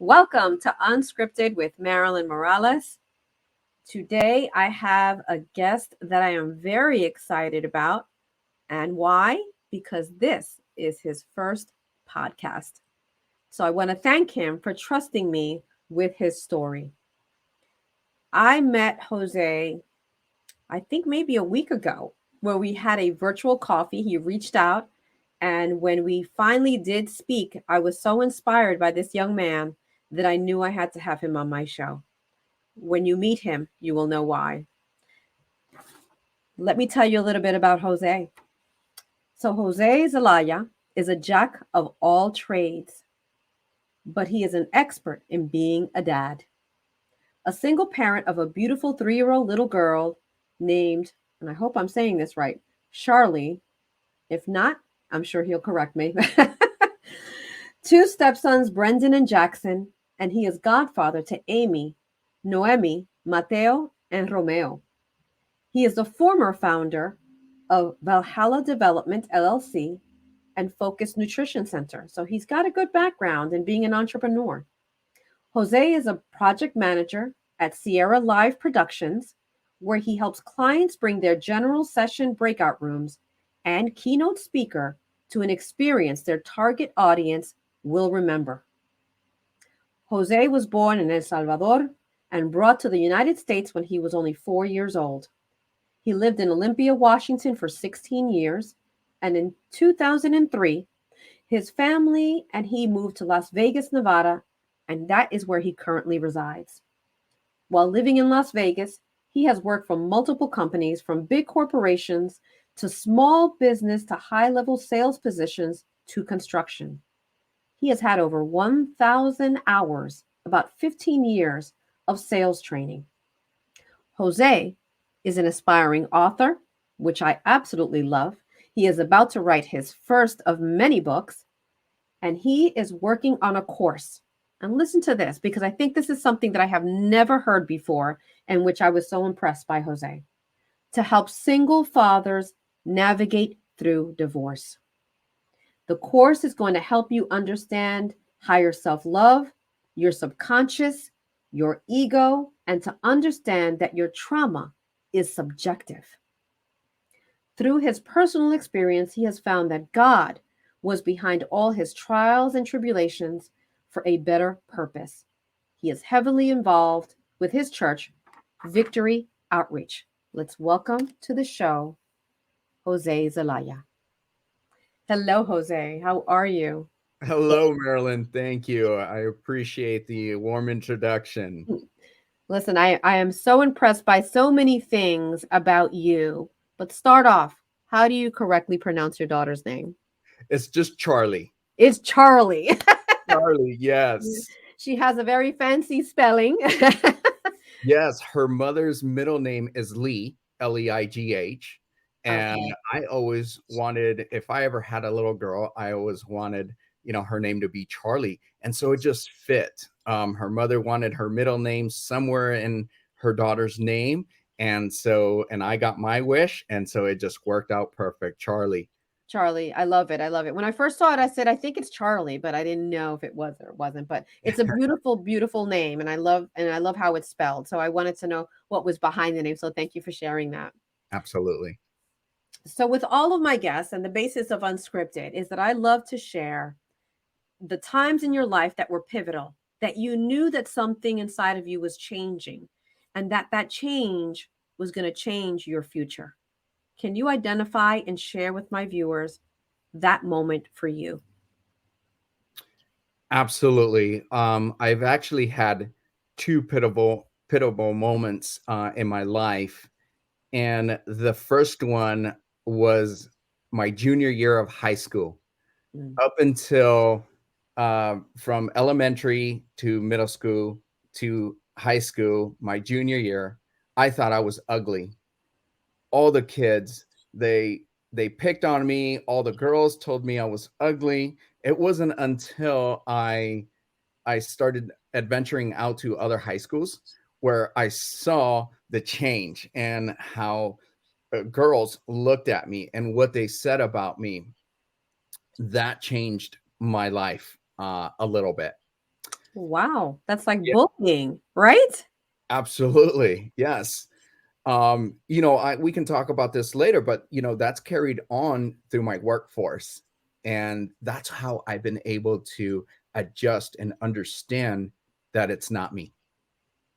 Welcome to Unscripted with Marilyn Morales. Today I have a guest that I am very excited about. And why? Because this is his first podcast. So I want to thank him for trusting me with his story. I met Jose, I think maybe a week ago, where we had a virtual coffee. He reached out. And when we finally did speak, I was so inspired by this young man that I knew I had to have him on my show. When you meet him, you will know why. Let me tell you a little bit about Jose. So, Jose Zelaya is a jack of all trades, but he is an expert in being a dad. A single parent of a beautiful 3-year-old little girl named, and I hope I'm saying this right, Charleigh. If not, I'm sure he'll correct me. Two stepsons, Brenden and Jaxson, and he is godfather to Amy, Noemi, Matteo, and Romeo. He is the former founder of Valhalla Development LLC and Focus Nutrition Center. So he's got a good background in being an entrepreneur. Jose is a project manager at Sierra Live Productions, where he helps clients bring their general session breakout rooms and keynote speaker to an experience their target audience will remember. Jose was born in El Salvador and brought to the United States when he was only 4 years old. He lived in Olympia, Washington for 16 years, and in 2003, his family and he moved to Las Vegas, Nevada, and that is where he currently resides. While living in Las Vegas, he has worked for multiple companies, from big corporations to small business to high-level sales positions to construction. He has had over 1,000 hours, about 15 years of sales training. Jose is an aspiring author, which I absolutely love. He is about to write his first of many books, and he is working on a course. And listen to this, because I think this is something that I have never heard before, and which I was so impressed by Jose, to help single fathers navigate through divorce. The course is going to help you understand higher self-love, your subconscious, your ego, and to understand that your trauma is subjective. Through his personal experience, he has found that God was behind all his trials and tribulations for a better purpose. He is heavily involved with his church, Victory Outreach. Let's welcome to the show, Jose Zelaya. Hello, Jose. How are you? Hello, Marilyn. Thank you. I appreciate the warm introduction. Listen, I am so impressed by so many things about you. But start off, how do you correctly pronounce your daughter's name? It's just Charleigh. It's Charleigh. Charleigh, yes. She has a very fancy spelling. Yes, her mother's middle name is Lee, Leigh. And Okay. I always wanted, if I ever had a little girl, I always wanted, her name to be Charleigh. And so it just fit. Her mother wanted her middle name somewhere in her daughter's name. And I got my wish. And so it just worked out perfect. Charleigh. Charleigh, I love it. I love it. When I first saw it, I said, I think it's Charlie, but I didn't know if it was or it wasn't. But it's a beautiful, beautiful name, and I love how it's spelled. So I wanted to know what was behind the name. So thank you for sharing that. Absolutely. So with all of my guests, and the basis of Unscripted is that I love to share the times in your life that were pivotal, that you knew that something inside of you was changing, and that change was going to change your future. Can you identify and share with my viewers that moment for you? Absolutely. I've actually had two pitiable moments in my life. And the first one was my junior year of high school. Mm. Up until from elementary to middle school to high school, my junior year, I thought I was ugly. All the kids, they picked on me. All the girls told me I was ugly. It wasn't until I started adventuring out to other high schools where I saw the change and how girls looked at me and what they said about me. That changed my life a little bit. Wow. That's like Yeah, bullying, right? absolutely. Yes. We can talk about this later, but that's carried on through my workforce. And that's how I've been able to adjust and understand that it's not me.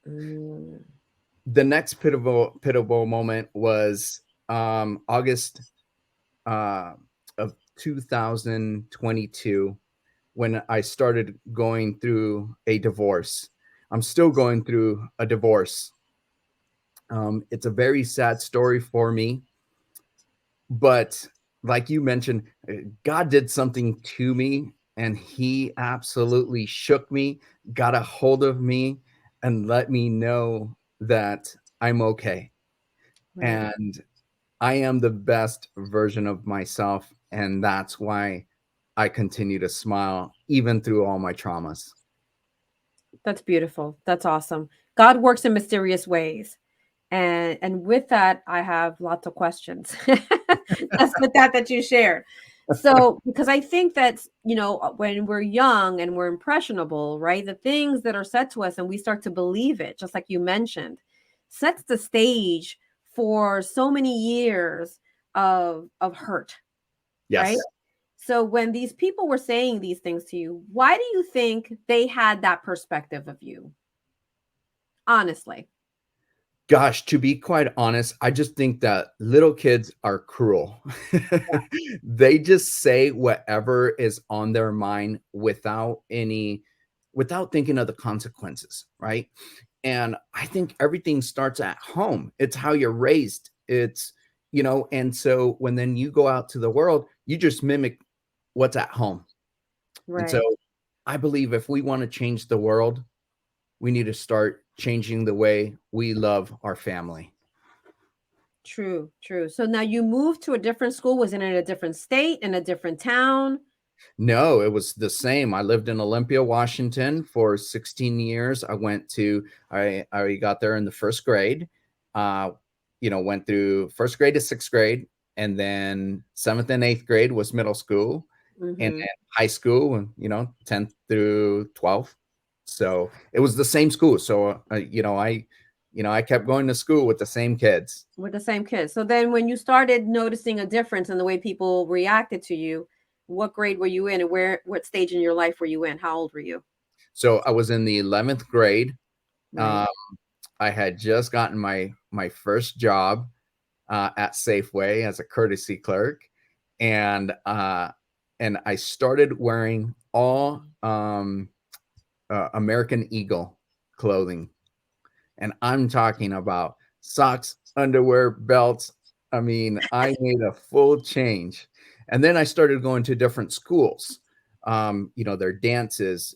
Mm, The next pivotal moment was August uh, of 2022 when I started going through a divorce. I'm still going through a divorce. It's a very sad story for me, but like you mentioned, God did something to me and he absolutely shook me, got a hold of me, and let me know that I'm okay. right. And I am the best version of myself. And that's why I continue to smile even through all my traumas. That's beautiful. That's awesome. God works in mysterious ways. And with that, I have lots of questions. That's with that you shared. So, because I think that, when we're young and we're impressionable, right? The things that are said to us and we start to believe it, just like you mentioned, sets the stage for so many years of hurt, right? Yes. So when these people were saying these things to you, why do you think they had that perspective of you? Honestly. Gosh, to be quite honest, I just think that little kids are cruel. They just say whatever is on their mind without thinking of the consequences, right? And I think everything starts at home. It's how you're raised. And so when then you go out to the world, you just mimic what's at home. And so Right. I believe if we want to change the world, we need to start changing the way we love our family. True, true. So now you moved to a different school. Was it in a different state, in a different town? No, it was the same. I lived in Olympia, Washington for 16 years. I got there in the first grade. Uh, went through first grade to sixth grade, and then seventh and eighth grade was middle school, and Hmm. then high school, and 10th through 12th. So it was the same school. So I kept going to school with the same kids. With the same kids. So then when you started noticing a difference in the way people reacted to you, what grade were you in and what stage in your life were you in? How old were you? So I was in the 11th grade. Right. Um, I had just gotten my first job at Safeway as a courtesy clerk, and I started wearing all American Eagle clothing, and I'm talking about socks, underwear, belts. I mean, I made a full change, and then I started going to different schools. Their dances,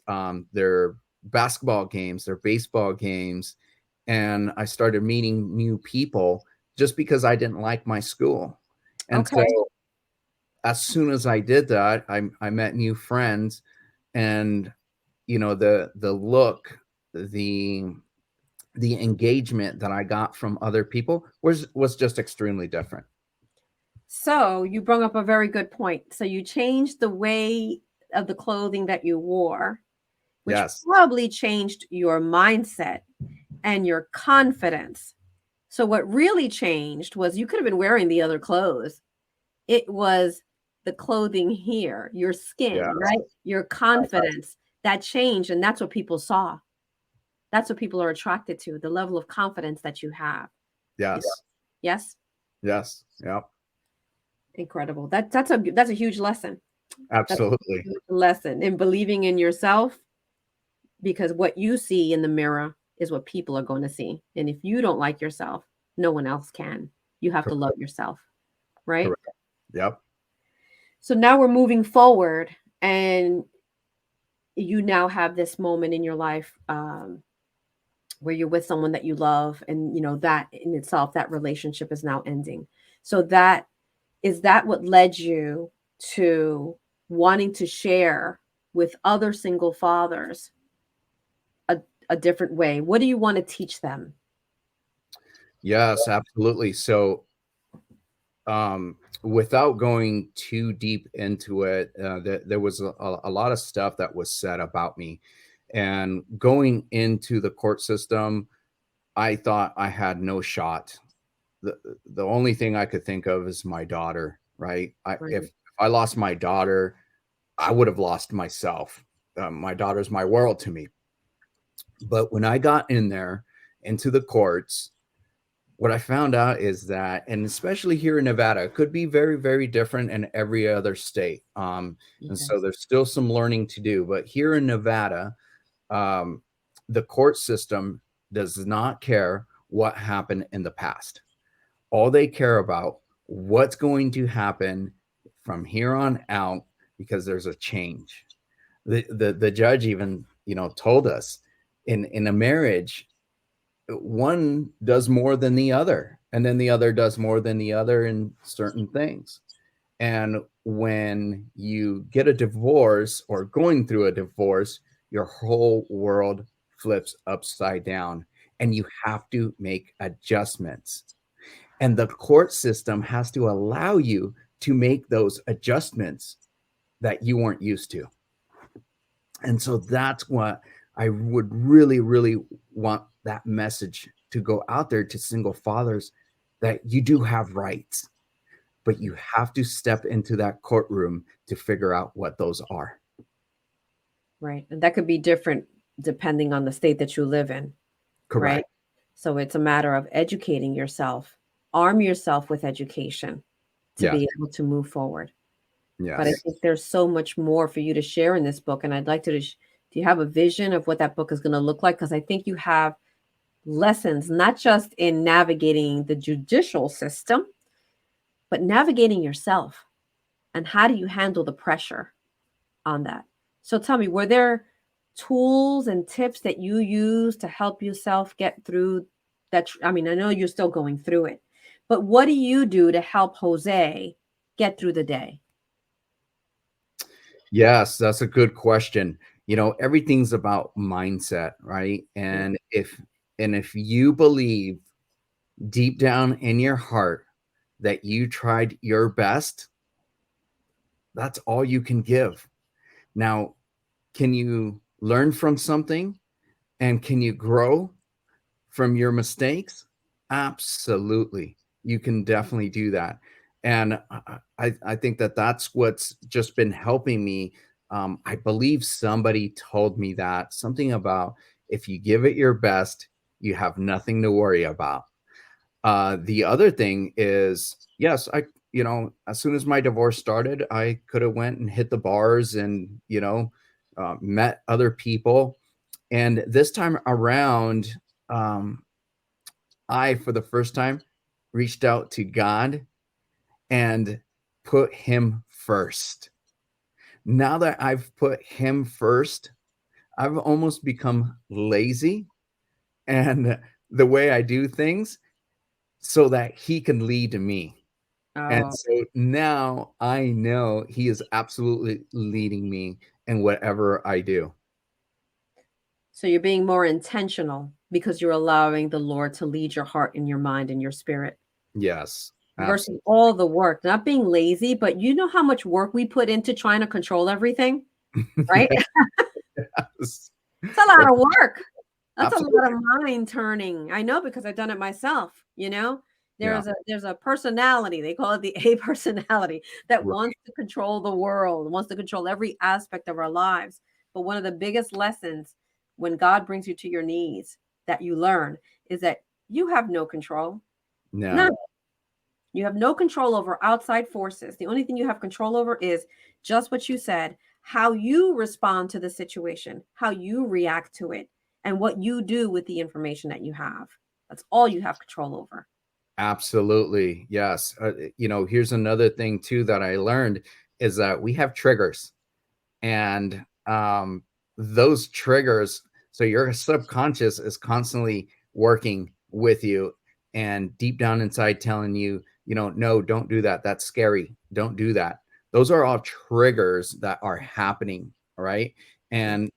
their basketball games, their baseball games, and I started meeting new people just because I didn't like my school. And so Okay. as soon as I did that, I met new friends, and the look, the the engagement that I got from other people was just extremely different. So you brought up a very good point. So you changed the way of the clothing that you wore, which Yes. probably changed your mindset and your confidence. So what really changed was you could have been wearing the other clothes. It was the clothing here, your Yeah. skin, right? Your confidence that changed. And that's what people saw. That's what people are attracted to, the level of confidence that you have. Yes. Yes? Yes. Yeah. Incredible. That's a huge lesson. That's a Absolutely. huge lesson in believing in yourself because what you see in the mirror is what people are going to see. And if you don't like yourself, no one else can. You have to love Correct. yourself, right? Correct. Yep. So now we're moving forward and you now have this moment in your life where you're with someone that you love and that in itself that relationship is now ending. So that what led you to wanting to share with other single fathers a, a different way? What do you want to teach them? Yes, absolutely. So, without going too deep into it, there was a lot of stuff that was said about me, And going into the court system, I thought I had no shot. The only thing I could think of is my daughter, right? If Right. I lost my daughter, I would have lost myself. My daughter's my world to me. But when I got in there into the courts, what I found out is that, and especially here in Nevada, it could be very, very different in every other state. And Okay. so there's still some learning to do. But here in Nevada, um, the court system does not care what happened in the past. All they care about what's going to happen from here on out, because there's a change. The judge even, told us in a marriage, one does more than the other, and then the other does more than the other in certain things. And when you get a divorce or going through a divorce, your whole world flips upside down and you have to make adjustments. And the court system has to allow you to make those adjustments that you weren't used to. And so that's what I would really, really want that message to go out there to single fathers, that you do have rights, but you have to step into that courtroom to figure out what those are. Right. And that could be different depending on the state that you live in. Right. Correct. So it's a matter of educating yourself, arm yourself with education to Yes. be able to move forward. But I Yes. think there's so much more for you to share in this book. And I'd like to, do you have a vision of what that book is going to look like? Because I think you have lessons, not just in navigating the judicial system, but navigating yourself. And how do you handle the pressure on that? So tell me, were there tools and tips that you use to help yourself get through that? I mean, I know you're still going through it, but what do you do to help Jose get through the day? Yes, that's a good question. Everything's about mindset, right? Yeah. And if you believe deep down in your heart that you tried your best, that's all you can give. Now, can you learn from something and can you grow from your mistakes? Absolutely. You can definitely do that. And I think that that's what's just been helping me. I believe somebody told me that something about, if you give it your best, you have nothing to worry about. The other thing is, yes, as soon as my divorce started, I could have went and hit the bars and, met other people. And this time around, I, for the first time, reached out to God and put him first. Now that I've put him first, I've almost become lazy and the way I do things so that he can lead me. And Oh, so now I know he is absolutely leading me in whatever I do. so you're being more intentional because you're allowing the Lord to lead your heart and your mind and your spirit Yes, versus absolutely. all the work, not being lazy, but you know how much work we put into trying to control everything, right? Yes. It's a lot of work. That's a lot Absolutely. of mind turning. I know because I've done it myself, you know? Yeah. There's a personality, they call it the A personality, that Right. wants to control the world, wants to control every aspect of our lives. But one of the biggest lessons when God brings you to your knees that you learn is that you have no control. None. No, You have no control over outside forces. The only thing you have control over is just what you said, how you respond to the situation, how you react to it, and what you do with the information that you have. That's all you have control over. absolutely. Yes. Here's another thing too that I learned is that we have triggers. And those triggers, so your subconscious is constantly working with you and deep down inside telling you, no, don't do that, that's scary, don't do that. Those are all triggers that are happening. Right. And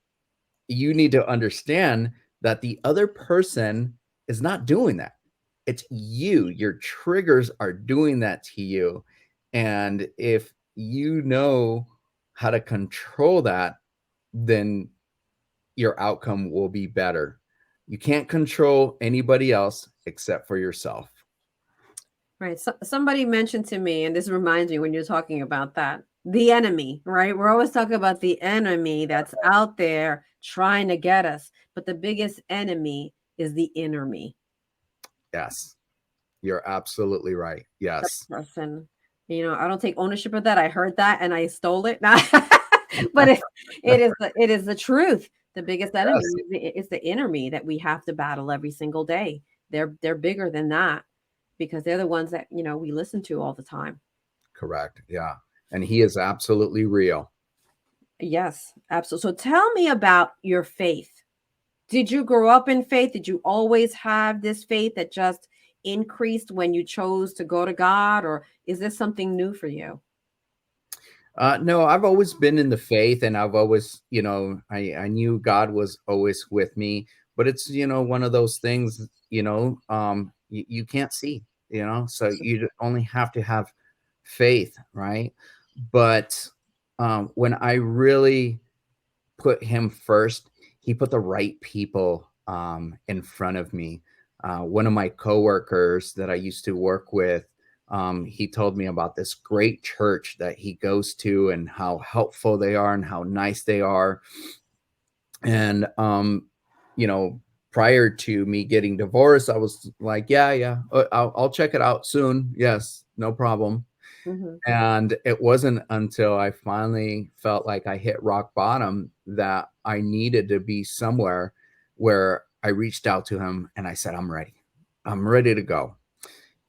you need to understand that the other person is not doing that. It's you. Your triggers are doing that to you. And if you know how to control that, then your outcome will be better. You can't control anybody else except for yourself. Right. So, somebody mentioned to me, and this reminds me when you're talking about that, the enemy, right? We're always talking about the enemy that's out there trying to get us. But the biggest enemy is the inner me. Yes, you're absolutely right. The Yes. person, I don't take ownership of that. I heard that and I stole it. But it is the truth. The biggest enemy Yes. is the inner me that we have to battle every single day. They're bigger than that because they're the ones that we listen to all the time. Correct. Yeah. And he is absolutely real. Yes, absolutely. So tell me about your faith. Did you grow up in faith? Did you always have this faith that just increased when you chose to go to God, or is this something new for you? No, I've always been in the faith, and I've always, I knew God was always with me, but it's, one of those things, you can't see, so you only have to have faith, right? But when I really put him first, he put the right people in front of me. One of my coworkers that I used to work with, he told me about this great church that he goes to and how helpful they are and how nice they are. And prior to me getting divorced, I was like, yeah, I'll check it out soon. Yes, no problem. Hmm. And it wasn't until I finally felt like I hit rock bottom that I needed to be somewhere where I reached out to him and I said, I'm ready. I'm ready to go.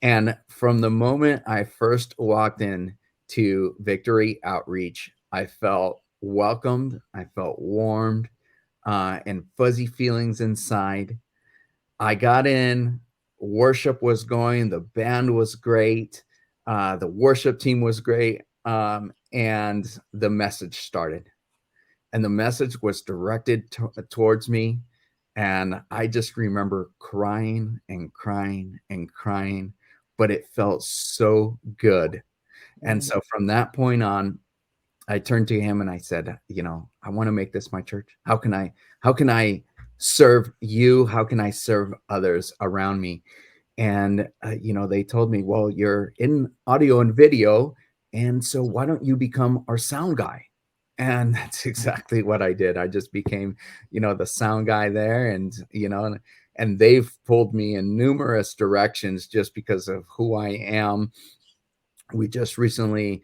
And from the moment I first walked in to Victory Outreach, I felt welcomed. I felt warmed and fuzzy feelings inside. I got in, worship was going, the band was great, the worship team was great, and the message started. And the message was directed towards me. And I just remember crying and crying and crying, but it felt so good. And Mm. so from that point on, I turned to him and I said, I want to make this my church. How can I serve you? How can I serve others around me? And they told me, well, you're in audio and video, and so why don't you become our sound guy? And that's exactly what I did. I just became, the sound guy there, and they've pulled me in numerous directions just because of who I am. We just recently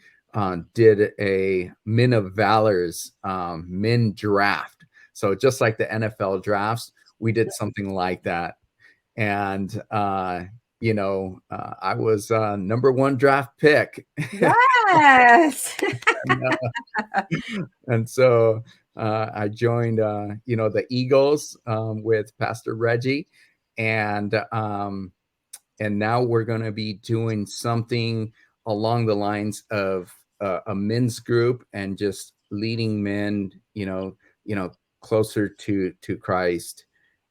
did a Men of Valor's men draft. So just like the NFL drafts, we did something like that. And, I was number one draft pick. Yes. and, and so I joined, the Eagles with Pastor Reggie. And, and now we're going to be doing something along the lines of a men's group and just leading men, closer to Christ.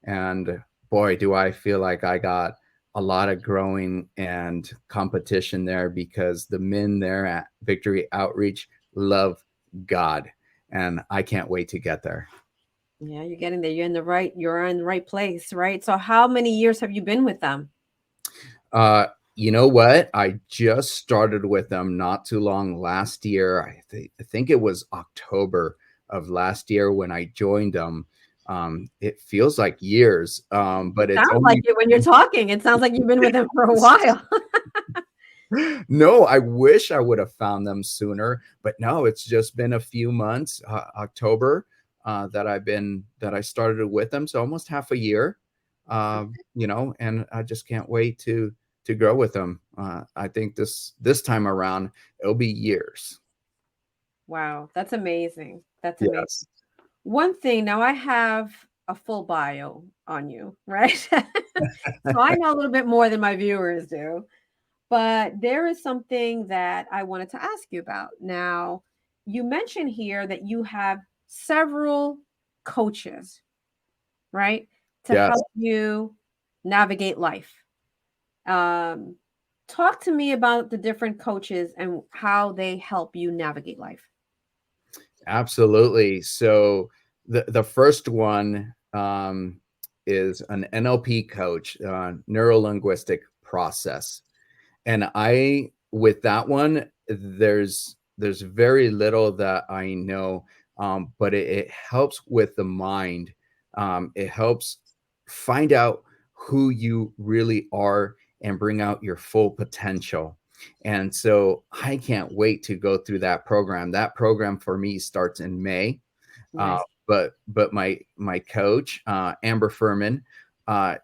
And boy, do I feel like I got a lot of growing and competition there because the men there at Victory Outreach love God, and I can't wait to get there. Yeah, you're getting there. You're in the right place, right? So how many years have you been with them? You know what? I just started with them not too long last year. I think it was October of last year when I joined them. It feels like years, but it's Sounds like only it when you're talking. It sounds like you've been with them for a while. no, I wish I would have found them sooner, but no, it's just been a few months, October, that I started with them, so almost half a year. And I just can't wait to grow with them. I think this time around it'll be years. Wow, that's amazing. That's amazing. Yes. One thing, now I have a full bio on you, right? So I know a little bit more than my viewers do, but there is something that I wanted to ask you about. Now, you mentioned here that you have several coaches, right, to Yes. help you navigate life. Um, Talk to me about the different coaches and how they help you navigate life. Absolutely. So The first one is an NLP coach, neuro-linguistic process. And with that one, there's very little that I know, but it helps with the mind. It helps find out who you really are and bring out your full potential. And so I can't wait to go through that program. That program for me starts in May. Uh, Nice. but my coach, Amber Furman,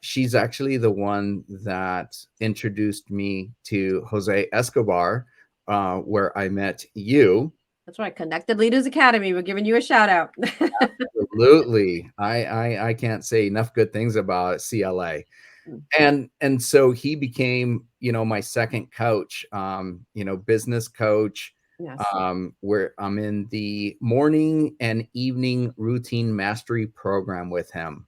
she's actually the one that introduced me to Jose Escobar, where I met you. That's right. Connected Leaders Academy. We're giving you a shout out. Absolutely. I can't say enough good things about CLA. And so he became, my second coach, business coach, Yes. where I'm in the morning and evening routine mastery program with him.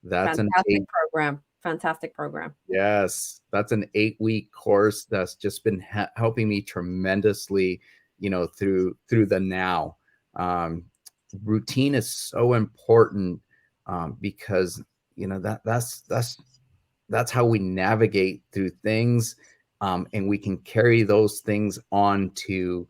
That's an Fantastic program. Fantastic program. Yes, that's an 8-week course that's just been helping me tremendously, through the now. Routine is so important, because that's how we navigate through things, and we can carry those things on to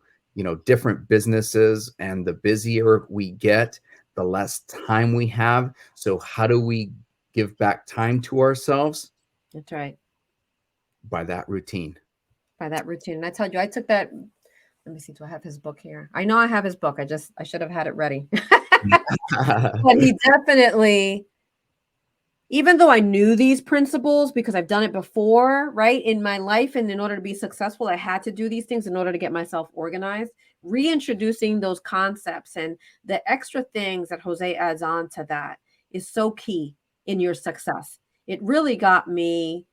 different businesses. And the busier we get, the less time we have. So how do we give back time to ourselves? That's right. By that routine. By that routine. And I told you, I took that. Let me see. Do I have his book here? I know I have his book. I should have had it ready. But he definitely, even though I knew these principles because I've done it before, right, in my life, and in order to be successful, I had to do these things in order to get myself organized. Reintroducing those concepts and the extra things that Jose adds on to that is so key in your success. It really got me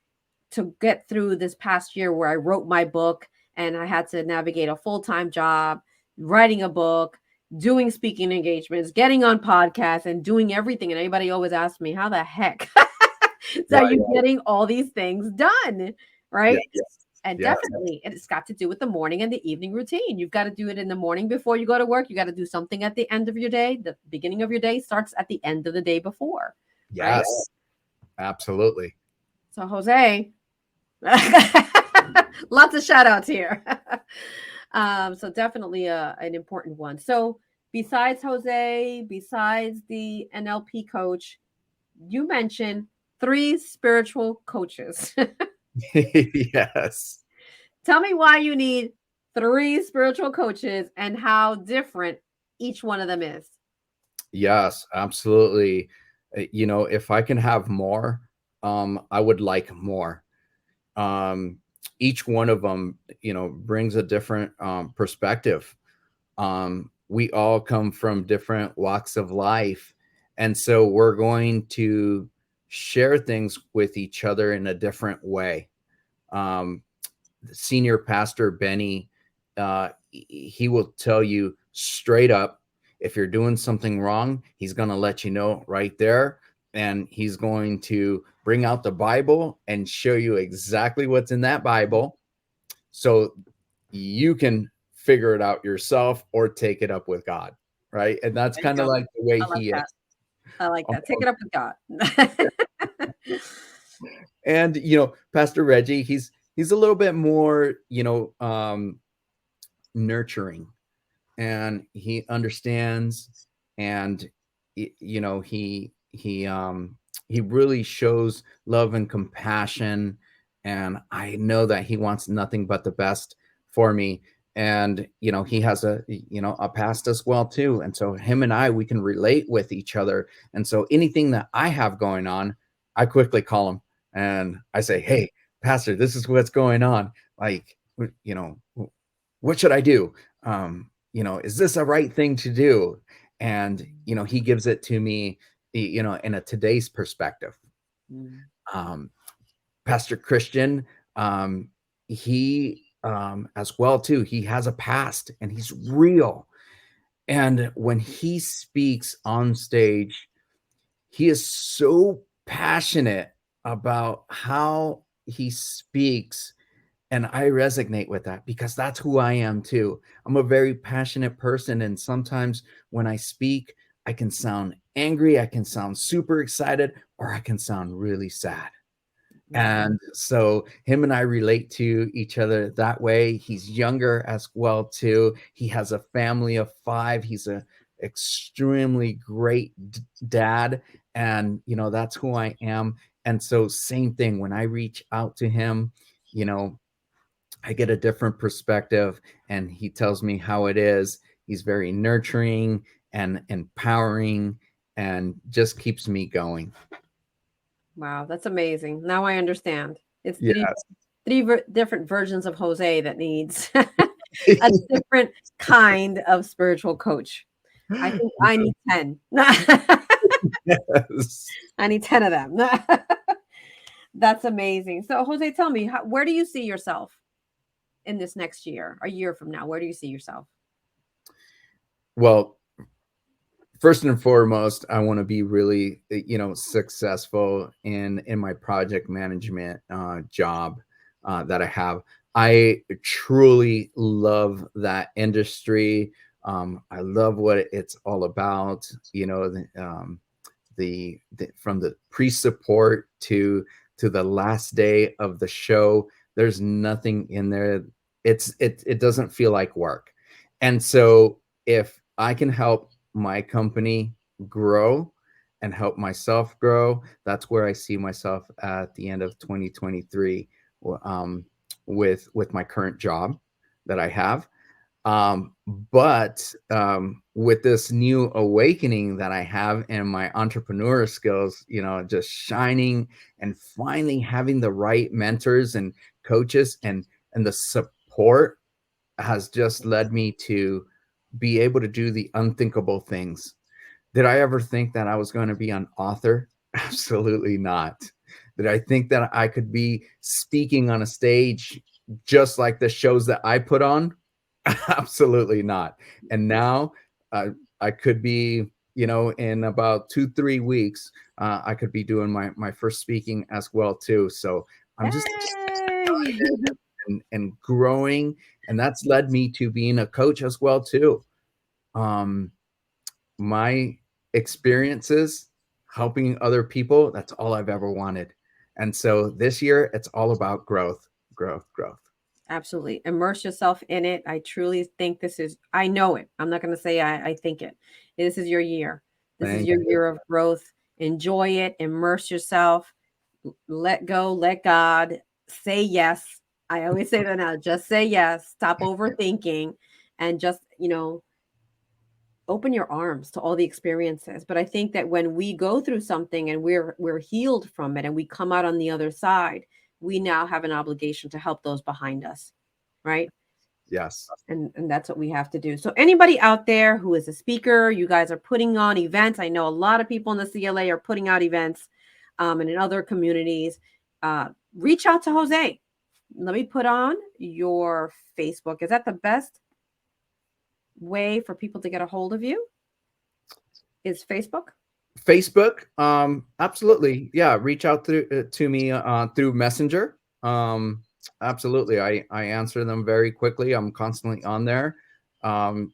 to get through this past year where I wrote my book and I had to navigate a full-time job, writing a book, doing speaking engagements, getting on podcasts, and doing everything. And everybody always asks me, how the heck are you getting all these things done? Right. Yes. And Yes. definitely it's got to do with the morning and the evening routine. You've got to do it in the morning before you go to work. You got to do something at the end of your day. The beginning of your day starts at the end of the day before. Right? Yes, absolutely. So Jose, lots of shout outs here. So definitely an important one. So besides Jose, besides the NLP coach, you mentioned 3 spiritual coaches. Yes. Tell me why you need 3 spiritual coaches and how different each one of them is. Yes, absolutely. If I can have more, I would like more. Um, each one of them, brings a different perspective. We all come from different walks of life. And so we're going to share things with each other in a different way. Um, Senior pastor Benny, he will tell you straight up, if you're doing something wrong, he's going to let you know right there. And he's going to bring out the Bible and show you exactly what's in that Bible, so you can figure it out yourself or take it up with God. Right. And that's kind of like the way I like he that. is. I like that. Take it up with God. And, Pastor Reggie, he's a little bit more, nurturing, and he understands, and he really shows love and compassion, and I know that he wants nothing but the best for me. And he has a past as well too, and so him and we can relate with each other. And so anything that I have going on, I quickly call him and I say, hey pastor, this is what's going on, like, what should I do? Is this a right thing to do? And he gives it to me, in a today's perspective. um, Pastor Christian, he as well too, he has a past and he's real. And when he speaks on stage, he is so passionate about how he speaks. And I resonate with that because that's who I am too. I'm a very passionate person. And sometimes when I speak, I can sound angry, I can sound super excited, or I can sound really sad. Wow. And so him and I relate to each other that way. He's younger as well too. He has a family of 5. He's a extremely great dad, and that's who I am. And so same thing, when I reach out to him, I get a different perspective, and he tells me how it is. He's very nurturing and empowering, and just keeps me going. Wow, that's amazing. Now I understand. It's Yes. different versions of Jose that needs a different kind of spiritual coach. I think I need 10. Yes. I need 10 of them. That's amazing. So, Jose, tell me, where do you see yourself in this next year, a year from now? Where do you see yourself? Well, first and foremost, I want to be really, successful in my project management job that I have. I truly love that industry. I love what it's all about. The from the pre-support to the last day of the show, there's nothing in there. It doesn't feel like work. And so if I can help my company grow and help myself grow, that's where I see myself at the end of 2023, um, with my current job that I have. But with this new awakening that I have in my entrepreneur skills, just shining and finally having the right mentors and coaches, and the support has just led me to be able to do the unthinkable things. Did I ever think that I was going to be an author? Absolutely not. Did I think that I could be speaking on a stage just like the shows that I put on? Absolutely not. And now I could be, in about 2-3 weeks, I could be doing my first speaking as well too. So I'm just Yay! and growing, and that's led me to being a coach as well too. Um, my experiences helping other people, that's all I've ever wanted. And so this year, it's all about growth, growth, growth. Absolutely. Immerse yourself in it. I truly think I know it. I'm not going to say I think it. This is your year. This is Thank your you. year of growth. Enjoy it. Immerse yourself. Let go. Let God. Say yes. I always say that now. Just say yes. Stop overthinking and just, open your arms to all the experiences. But I think that when we go through something and we're healed from it and we come out on the other side, we now have an obligation to help those behind us, right? Yes. And that's what we have to do. So anybody out there who is a speaker, you guys are putting on events. I know a lot of people in the CLA are putting out events, and in other communities. Reach out to Jose. Let me put on your Facebook. Is that the best way for people to get a hold of you? Is Facebook? Facebook, absolutely. Yeah, reach out to me through Messenger. Absolutely. I answer them very quickly. I'm constantly on there. Phone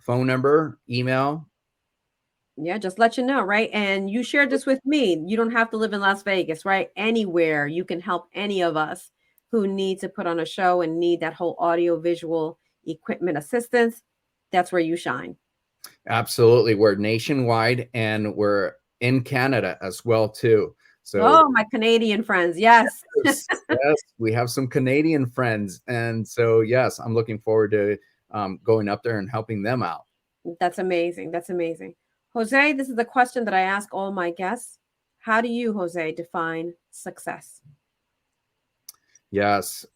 number, email. Yeah, just let you know, right? And you shared this with me. You don't have to live in Las Vegas, right? Anywhere you can help any of us who need to put on a show and need that whole audio visual equipment assistance. That's where you shine. Absolutely. We're nationwide, and we're in Canada as well too. So Oh, my Canadian friends. Yes. yes, yes, we have some Canadian friends. And so, yes, I'm looking forward to going up there and helping them out. That's amazing. That's amazing. Jose, this is the question that I ask all my guests. How do you, Jose, define success? Yes.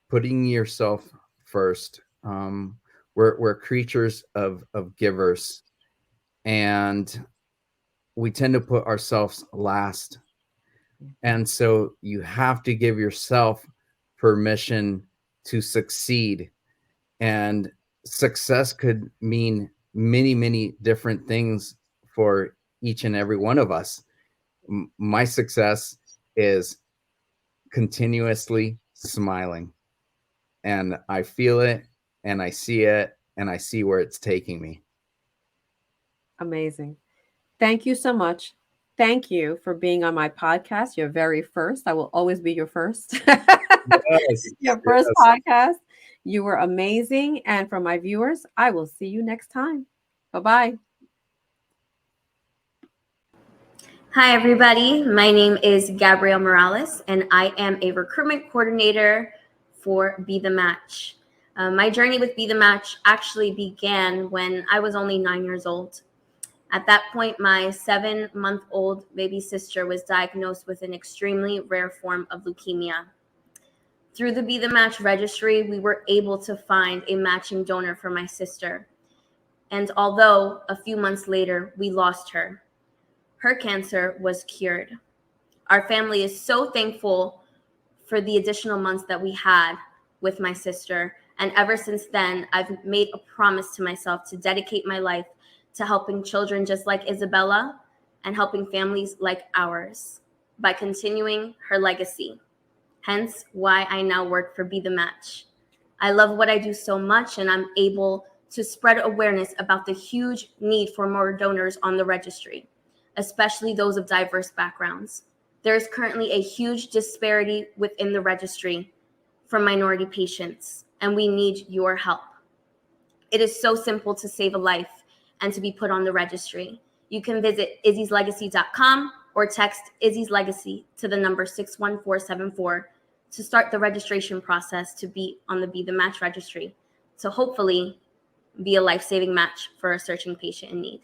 Putting yourself first. We're creatures of givers, and we tend to put ourselves last. And so you have to give yourself permission to succeed. And success could mean many, many different things for each and every one of us. My success is continuously smiling, and I feel it, and I see it, and I see where it's taking me. Amazing. Thank you so much. Thank you for being on my podcast. Your very first. I will always be your first. Yes, Your first yes. podcast. You were amazing. And for my viewers, I will see you next time. Bye bye. Hi, everybody. My name is Gabrielle Morales, and I am a recruitment coordinator for Be The Match. My journey with Be The Match actually began when I was only 9 years old. At that point, my 7-month-old baby sister was diagnosed with an extremely rare form of leukemia. Through the Be The Match registry, we were able to find a matching donor for my sister. And although a few months later, we lost her, her cancer was cured. Our family is so thankful for the additional months that we had with my sister. And ever since then, I've made a promise to myself to dedicate my life to helping children just like Isabella and helping families like ours by continuing her legacy. Hence why I now work for Be The Match. I love what I do so much, and I'm able to spread awareness about the huge need for more donors on the registry, especially those of diverse backgrounds. There is currently a huge disparity within the registry for minority patients, and we need your help. It is so simple to save a life and to be put on the registry. You can visit izzy'slegacy.com or text Izzy's Legacy to the number 61474 to start the registration process to be on the Be The Match registry, to hopefully be a life-saving match for a searching patient in need.